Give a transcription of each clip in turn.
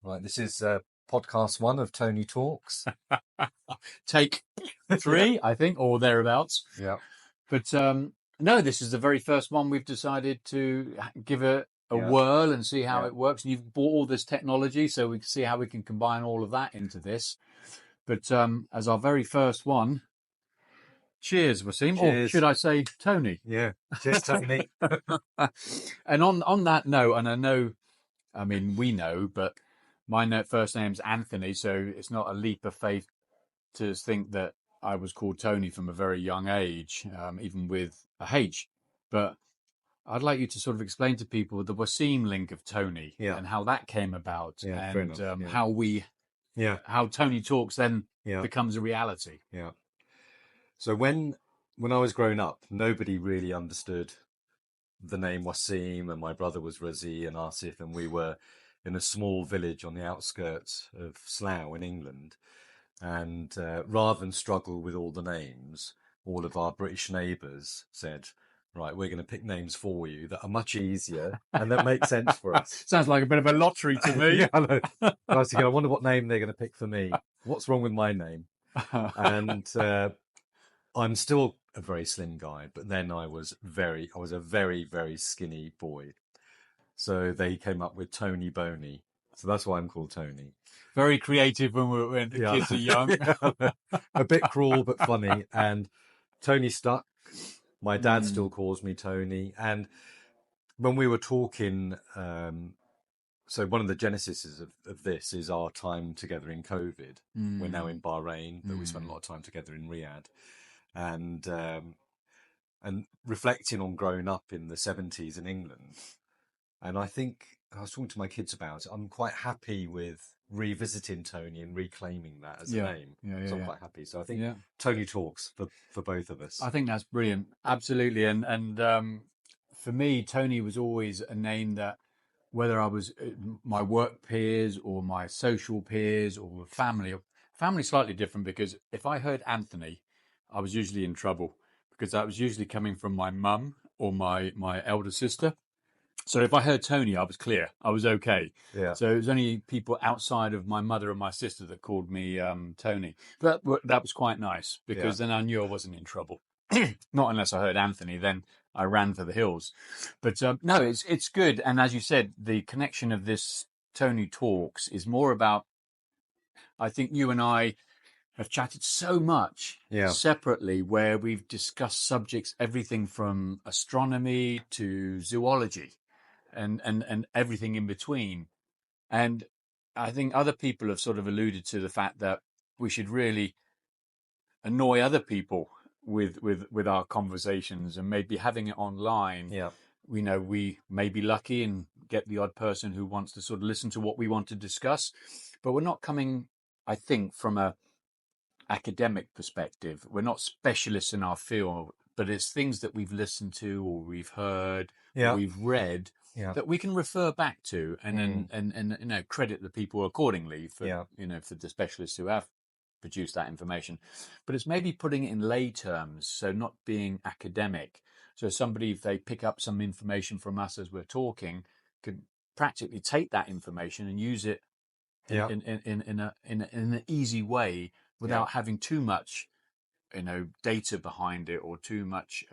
Right, this is podcast 1 of Tony Talks. Take 3, I think, or thereabouts. Yeah. But no, this is the very first one we've decided to give a whirl and see how it works. And you've bought all this technology, so we can see how we can combine all of that into this. But as our very first one, cheers, Wasim. Cheers. Or should I say Tony? Yeah. Cheers, Tony. And on that note, and we know, but my first name's Anthony, so it's not a leap of faith to think that I was called Tony from a very young age, even with a H. But I'd like you to sort of explain to people the Wasim link of Tony and how that came about, and how Tony Talks then becomes a reality. Yeah. So when I was growing up, nobody really understood the name Wasim, and my brother was Razi and Asif, and we were in a small village on the outskirts of Slough in England. And rather than struggle with all the names, all of our British neighbours said, right, we're going to pick names for you that are much easier and that make sense for us. Sounds like a bit of a lottery to me. Yeah, I know. And I was thinking, I wonder what name they're going to pick for me. What's wrong with my name? And I'm still a very slim guy, but then I was a very, very skinny boy. So they came up with Tony Boney. So that's why I'm called Tony. Very creative when the kids are young. A bit cruel, but funny. And Tony stuck. My dad still calls me Tony. And when we were talking, so one of the genesis of this is our time together in COVID. We're now in Bahrain, but we spent a lot of time together in Riyadh. And reflecting on growing up in the 70s in England. And I think I was talking to my kids about it. I'm quite happy with revisiting Tony and reclaiming that as a name. So I'm quite happy. So I think Tony Talks for both of us. I think that's brilliant. Absolutely. And for me, Tony was always a name that, whether I was my work peers or my social peers or family slightly different, because if I heard Anthony, I was usually in trouble, because that was usually coming from my mum or my elder sister. So if I heard Tony, I was clear. I was okay. Yeah. So it was only people outside of my mother and my sister that called me Tony. But that was quite nice, because then I knew I wasn't in trouble. Not unless I heard Anthony, then I ran for the hills. But no, it's good. And as you said, the connection of this Tony Talks is more about, I think you and I have chatted so much separately, where we've discussed subjects, everything from astronomy to zoology. And everything in between. And I think other people have sort of alluded to the fact that we should really annoy other people with our conversations, and maybe having it online. Yeah. We know we may be lucky and get the odd person who wants to sort of listen to what we want to discuss, but we're not coming, I think, from a academic perspective. We're not specialists in our field, but it's things that we've listened to or we've heard or we've read that we can refer back to, and then credit the people accordingly for for the specialists who have produced that information. But it's maybe putting it in lay terms, so not being academic. So somebody, if they pick up some information from us as we're talking, could practically take that information and use it in an easy way, without having too much data behind it or too much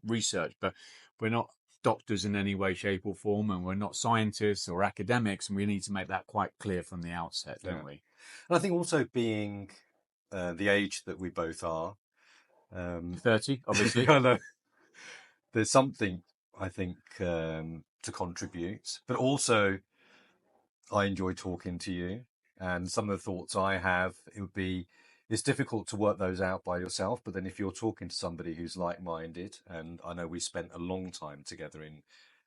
research. But we're not doctors in any way, shape or form, and we're not scientists or academics, and we need to make that quite clear from the outset, don't we? And I think also being the age that we both are, 30, obviously. I know, there's something, I think, to contribute, but also I enjoy talking to you, and some of the thoughts I have, it's difficult to work those out by yourself, but then if you're talking to somebody who's like-minded, and I know we spent a long time together in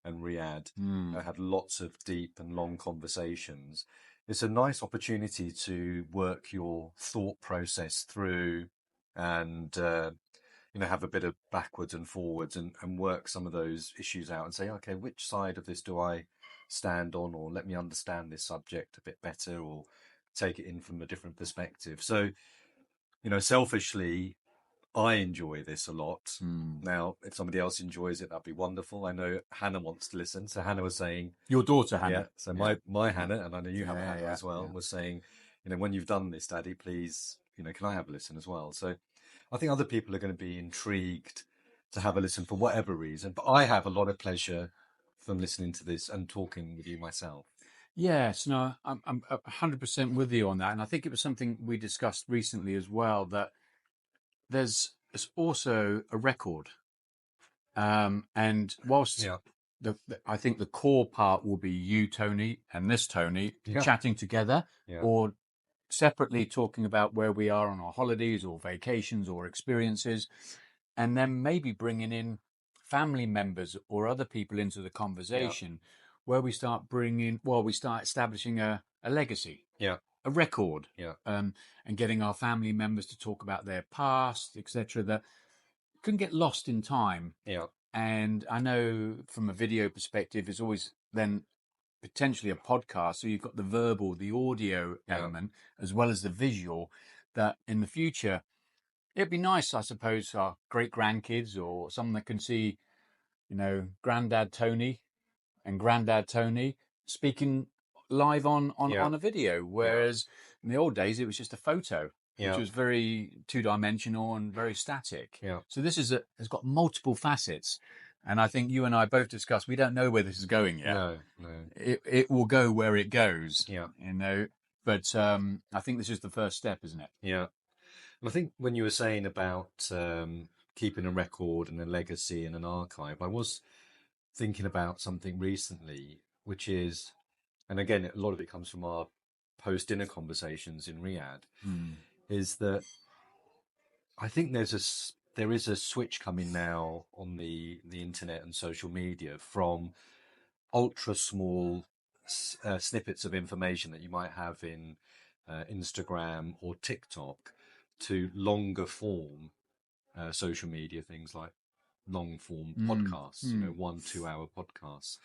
Riyadh, I had lots of deep and long conversations. It's a nice opportunity to work your thought process through, and have a bit of backwards and forwards, and work some of those issues out and say, okay, which side of this do I stand on, or let me understand this subject a bit better, or take it in from a different perspective. So selfishly, I enjoy this a lot. Mm. Now, if somebody else enjoys it, that'd be wonderful. I know Hannah wants to listen. So Hannah was saying, Your daughter, Hannah. yeah. So my Hannah, and I know you have a Yeah, Hannah as well, was saying, when you've done this, Daddy, please, can I have a listen as well? So I think other people are going to be intrigued to have a listen for whatever reason. But I have a lot of pleasure from listening to this and talking with you myself. Yes, no, I'm 100% with you on that, and I think it was something we discussed recently as well. That there's also a record, and whilst I think the core part will be you, Tony, and this Tony chatting together, or separately talking about where we are on our holidays or vacations or experiences, and then maybe bringing in family members or other people into the conversation, where we start establishing a legacy, a record, and getting our family members to talk about their past, etc., that can get lost in time. And I know from a video perspective, it's always then potentially a podcast. So you've got the verbal, the audio element, as well as the visual, that in the future, it'd be nice, I suppose, our great grandkids or someone that can see, Granddad Tony and Granddad Tony speaking live on a video. Whereas in the old days, it was just a photo, which was very two-dimensional and very static. So this has got multiple facets. And I think you and I both discussed, we don't know where this is going yet. No. It will go where it goes, But I think this is the first step, isn't it? Yeah. And I think when you were saying about keeping a record and a legacy and an archive, I was thinking about something recently, which is, and again, a lot of it comes from our post-dinner conversations in Riyadh, is that I think there is a switch coming now on the internet and social media from ultra small snippets of information that you might have in Instagram or TikTok to longer form social media, things like long form podcasts, 1-2 hour podcasts.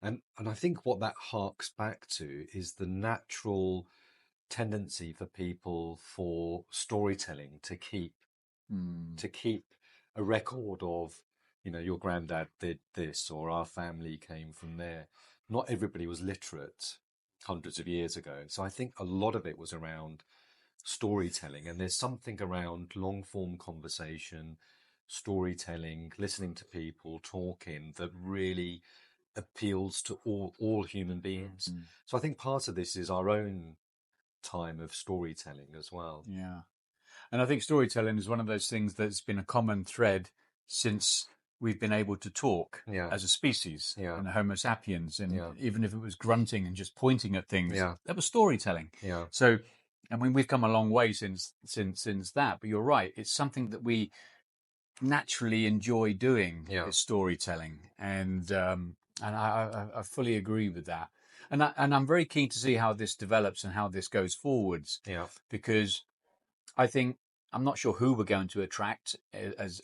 And I think what that harks back to is the natural tendency for people for storytelling to keep a record of, your granddad did this or our family came from there. Not everybody was literate hundreds of years ago. So I think a lot of it was around storytelling, and there's something around long form conversation, storytelling, listening to people talking that really appeals to all human beings. So I think part of this is our own time of storytelling as well. Yeah. And I think storytelling is one of those things that's been a common thread since we've been able to talk as a species, and Homo sapiens. And even if it was grunting and just pointing at things, that was storytelling. So, I mean, we've come a long way since that. But you're right; it's something that we naturally enjoy doing, is storytelling, and I fully agree with that. And I'm very keen to see how this develops and how this goes forwards. Because I think, I'm not sure who we're going to attract as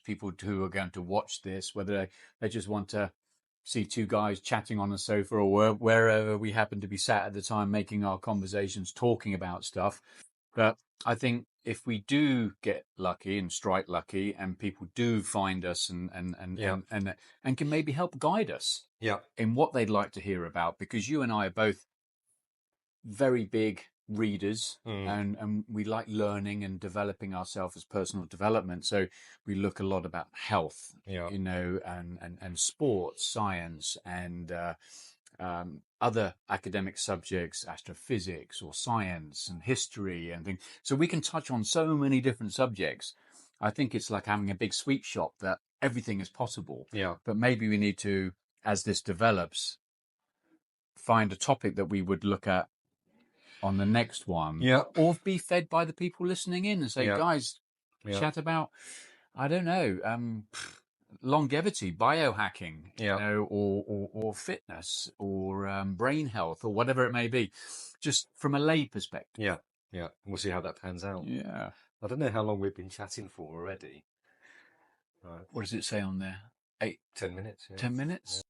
people who are going to watch this, whether they just want to see two guys chatting on a sofa or wherever we happen to be sat at the time, making our conversations, talking about stuff. But I think if we do get lucky and strike lucky, and people do find us and can maybe help guide us in what they'd like to hear about, because you and I are both very big readers, and we like learning and developing ourselves as personal development. So we look a lot about health, and sports, science, and other academic subjects, astrophysics or science and history and things. So we can touch on so many different subjects. I think it's like having a big sweet shop that everything is possible. But maybe we need to, as this develops, find a topic that we would look at on the next one, or be fed by the people listening in and say, guys, chat about, I don't know, longevity, biohacking, or fitness, or brain health, or whatever it may be, just from a lay perspective. We'll see how that pans out. I don't know how long we've been chatting for already. Right. What does it say on there? 10 minutes. 10 minutes.